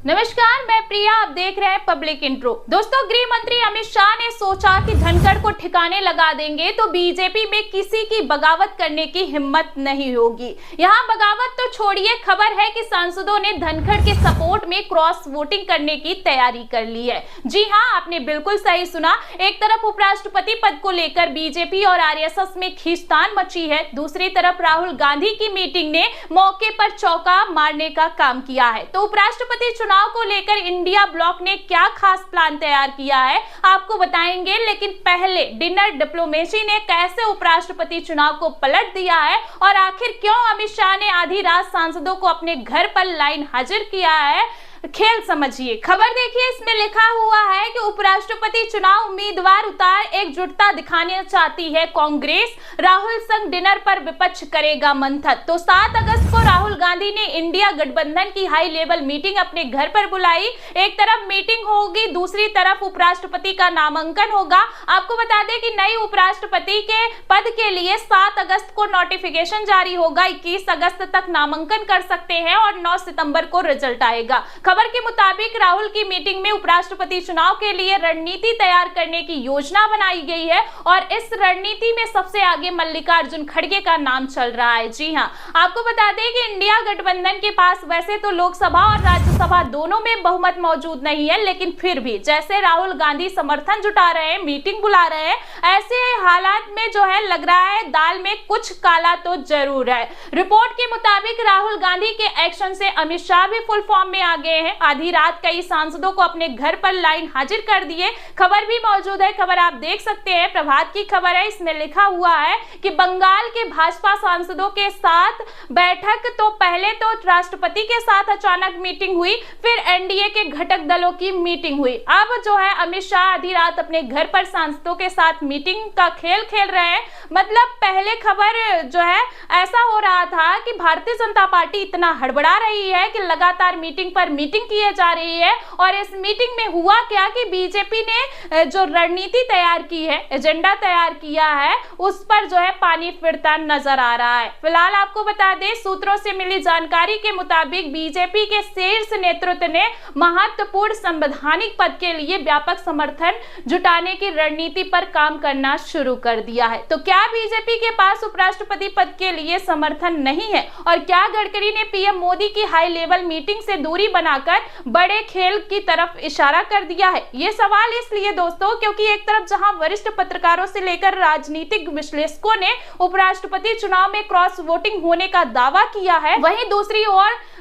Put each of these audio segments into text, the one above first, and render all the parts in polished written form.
नमस्कार, मैं प्रिया, आप देख रहे हैं पब्लिक इंट्रो। दोस्तों, गृह मंत्री अमित शाह ने सोचा कि धनखड़ को ठिकाने लगा देंगे तो बीजेपी में किसी की बगावत करने की हिम्मत नहीं होगी। यहाँ बगावत तो छोड़िए, खबर है कि सांसदों ने धनखड़ के सपोर्ट में क्रॉस वोटिंग करने की तैयारी कर ली है। जी हाँ, आपने बिल्कुल सही सुना। एक तरफ उपराष्ट्रपति पद को लेकर बीजेपी और आरएसएस में खींचतान मची है, दूसरी तरफ राहुल गांधी की मीटिंग ने मौके पर चौका मारने का काम किया है। तो उपराष्ट्रपति चुनाव को लेकर इंडिया ब्लॉक ने क्या खास प्लान तैयार किया है, आपको बताएंगे। लेकिन पहले डिनर डिप्लोमेसी ने कैसे उपराष्ट्रपति चुनाव को पलट दिया है और आखिर क्यों अमित शाह ने आधी रात सांसदों को अपने घर पर लाइन हाजिर किया है, खेल समझिए। खबर देखिए, इसमें लिखा हुआ है कि उपराष्ट्रपति चुनाव उम्मीदवार उतार एकजुटता दिखाने चाहती है कांग्रेस, राहुल संग डिनर पर विपक्ष करेगा मंथन। तो 7 अगस्त को राहुल गांधी ने इंडिया गठबंधन की हाई लेवल मीटिंग अपने घर पर बुलाई। एक तरफ मीटिंग होगी, दूसरी तरफ उपराष्ट्रपति का नामांकन होगा। आपको बता दें कि नई उपराष्ट्रपति के पद के लिए 7 अगस्त को नोटिफिकेशन जारी होगा, 21 अगस्त तक नामांकन कर सकते हैं और 9 सितंबर को रिजल्ट आएगा। खबर के मुताबिक राहुल की मीटिंग में उपराष्ट्रपति चुनाव के लिए रणनीति तैयार करने की योजना बनाई गई है और इस रणनीति में सबसे आगे मल्लिकार्जुन खड़गे का नाम चल रहा है। जी हां, आपको बता दें कि इंडिया गठबंधन के पास वैसे तो लोकसभा और राज्यसभा दोनों में बहुमत मौजूद नहीं है, लेकिन फिर भी जैसे राहुल गांधी समर्थन जुटा रहे हैं, मीटिंग बुला रहे हैं, ऐसे हालात में जो है लग रहा है दाल में कुछ काला तो जरूर है। रिपोर्ट के मुताबिक राहुल गांधी के एक्शन से अमित शाह भी फुल फॉर्म में आ गए हैं। आधी रात कई सांसदों को अपने घर पर लाइन हाजिर कर दिए। खबर भी मौजूद है, खबर आप देख सकते हैं, प्रभात की खबर है। इसमें लिखा हुआ है कि बंगाल के भाजपा सांसदों के साथ बैठक। तो पहले तो राष्ट्रपति के साथ अचानक मीटिंग हुई, फिर एनडीए के घटक दलों की मीटिंग हुई। अब जो है अमित शाह आधी रात अपने घर पर सांसदों के साथ मीटिंग का खेल खेल रहे हैं। मतलब पहले खबर जो है ऐसा हो रहा था कि भारतीय जनता पार्टी इतना हड़बड़ा रही है कि लगातार मीटिंग पर मीटिंग किए जा रही है। और इस मीटिंग में हुआ क्या कि बीजेपी ने जो रणनीति तैयार की है, एजेंडा तैयार किया है, उस पर जो है पानी फिरता नजर आ रहा है। फिलहाल आपको बता दें, सूत्रों से मिली जानकारी के मुताबिक बीजेपी के शीर्ष नेतृत्व ने महत्वपूर्ण संवैधानिक पद के लिए व्यापक समर्थन जुटाने की रणनीति पर काम करना शुरू कर दिया है। तो क्या बीजेपी के पास उपराष्ट्रपति पद के लिए समर्थन नहीं है और क्या गडकरी ने पीएम मोदी की हाई लेवल मीटिंग से दूरी बनाकर बड़े खेल की तरफ इशारा कर दिया है? ये सवाल इसलिए दोस्तों क्योंकि एक तरफ जहां वरिष्ठ पत्रकारों से लेकर राजनीतिक विश्लेषकों ने उपराष्ट्रपति चुनाव में क्रॉस वोटिंग होने का दावा किया है, वहीं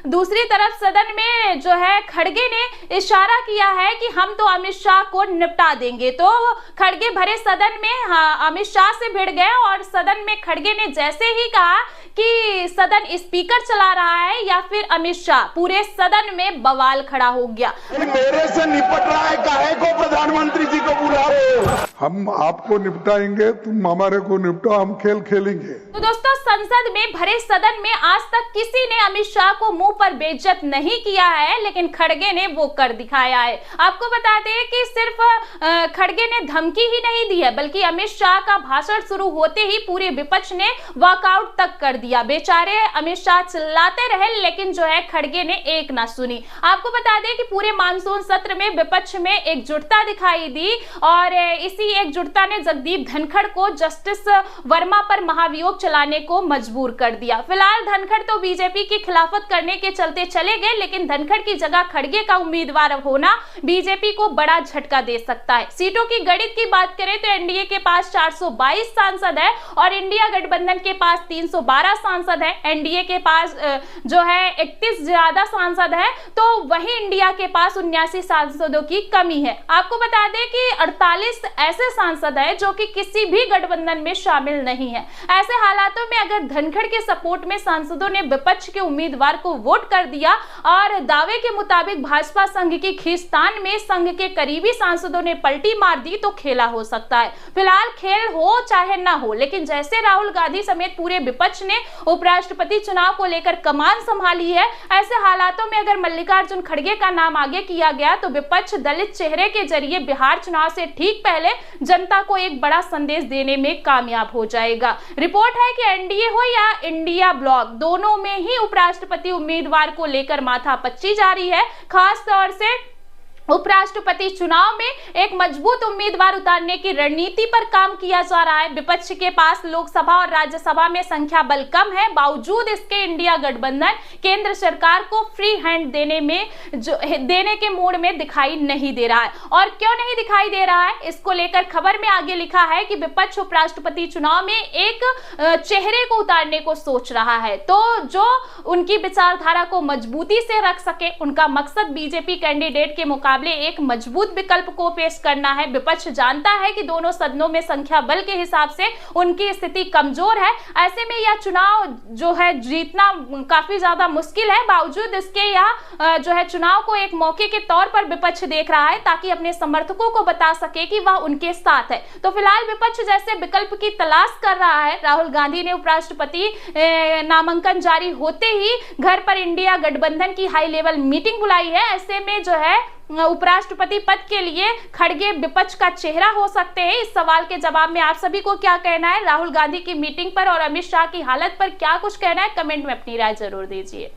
दूसरी तरफ सदन में जो है खड़गे ने इशारा किया है कि हम तो अमित शाह को निपटा देंगे। तो खड़गे भरे सदन में अमित शाह से भिड़ गए और सदन में खड़गे ने जैसे ही कहा कि सदन स्पीकर चला रहा है या फिर अमित शाह, पूरे सदन में बवाल खड़ा हो गया। मेरे से निपट रहा है, काहे को प्रधानमंत्री जी को बुला रहे हो? हम आपको निपटाएंगे, तुम हमारे को निपटाओ, हम खेल खेलेंगे। तो दोस्तों, संसद में भरे सदन में आज तक किसी ने अमित शाह को मुंह पर बेइज्जत नहीं किया है, लेकिन खड़गे ने वो कर दिखाया है। आपको बता दें कि सिर्फ खड़गे ने धमकी ही नहीं दी है, बल्कि अमित शाह का भाषण शुरू होते ही पूरे विपक्ष ने वॉकआउट तक कर दिया। बेचारे अमित शाह चिल्लाते रहे, लेकिन जो है खड़गे ने एक ना सुनी। आपको बता दें कि पूरे मानसून सत्र में विपक्ष में एकजुटता दिखाई दी और इसी एकजुटता ने जगदीप धनखड़ को जस्टिस वर्मा पर महाभियोग चलाने को मजबूर कर दिया। फिलहाल धनखड़ तो बीजेपी की खिलाफत करने के चलते चले गए, लेकिन धनखड़ की जगह खड़गे का उम्मीदवार होना बीजेपी को बड़ा झटका दे सकता है। सीटों की गणित की बात करें तो एनडीए के पास 422 सांसद है और इंडिया गठबंधन के पास 312 सांसद है। एनडीए के पास जो है 31 ज्यादा सांसद है, तो वहीं इंडिया के पास 79 सांसदों की कमी है। आपको बता दें कि 48 ऐसे सांसद है जो कि किसी भी गठबंधन में शामिल नहीं है। ऐसे हालातों में अगर धनखड़ के सपोर्ट में सांसदों ने विपक्ष के उम्मीदवार को वोट कर दिया और दावे के मुताबिक भाजपा संघ की खींचतान में संघ के करीबी सांसदों ने पलटी मार दी, तो खेला हो सकता है। फिलहाल खेल हो चाहे ना हो, लेकिन जैसे राहुल गांधी समेत पूरे विपक्ष ने उपराष्ट्रपति चुनाव को लेकर कमान संभाली है। ऐसे हालातों में अगर मल्लिकार्जुन खड़गे का नाम आगे किया गया तो विपक्ष दलित चेहरे के जरिए बिहार चुनाव से ठीक पहले जनता को एक बड़ा संदेश देने में कामयाब हो जाएगा। रिपोर्ट है कि एनडीए हो या इंडिया ब्लॉक, दोनों में ही उपराष्ट्रपति उम्मीदवार को लेकर माथापच्ची जारी है। खास तौर से उपराष्ट्रपति चुनाव में एक मजबूत उम्मीदवार उतारने की रणनीति पर काम किया जा रहा है। विपक्ष के पास लोकसभा और राज्यसभा में संख्या बल कम है, बावजूद इसके इंडिया गठबंधन केंद्र सरकार को फ्री हैंड देने के मूड में दिखाई नहीं दे रहा है। और क्यों नहीं दिखाई दे रहा है, इसको लेकर खबर में आगे लिखा है कि विपक्ष उपराष्ट्रपति चुनाव में एक चेहरे को उतारने को सोच रहा है, तो जो उनकी विचारधारा को मजबूती से रख सके। उनका मकसद बीजेपी कैंडिडेट के मुकाबले एक मजबूत विकल्प को पेश करना है। विपक्ष जानता है कि दोनों सदनों में संख्या बल के हिसाब से उनकी स्थिति कमजोर है। ऐसे में यह चुनाव जो है जीतना काफी ज्यादा मुश्किल है। बावजूद इसके यह जो है चुनाव को एक मौके के तौर पर विपक्ष देख रहा है, ताकि अपने समर्थकों को बता सके कि वह उनके साथ है। तो फिलहाल विपक्ष जैसे विकल्प की तलाश कर रहा है। राहुल गांधी ने उपराष्ट्रपति नामांकन जारी होते ही घर पर इंडिया गठबंधन की हाई लेवल मीटिंग बुलाई है। ऐसे में जो है उपराष्ट्रपति पद के लिए खड़गे विपक्ष का चेहरा हो सकते हैं। इस सवाल के जवाब में आप सभी को क्या कहना है? राहुल गांधी की मीटिंग पर और अमित शाह की हालत पर क्या कुछ कहना है? कमेंट में अपनी राय जरूर दीजिए।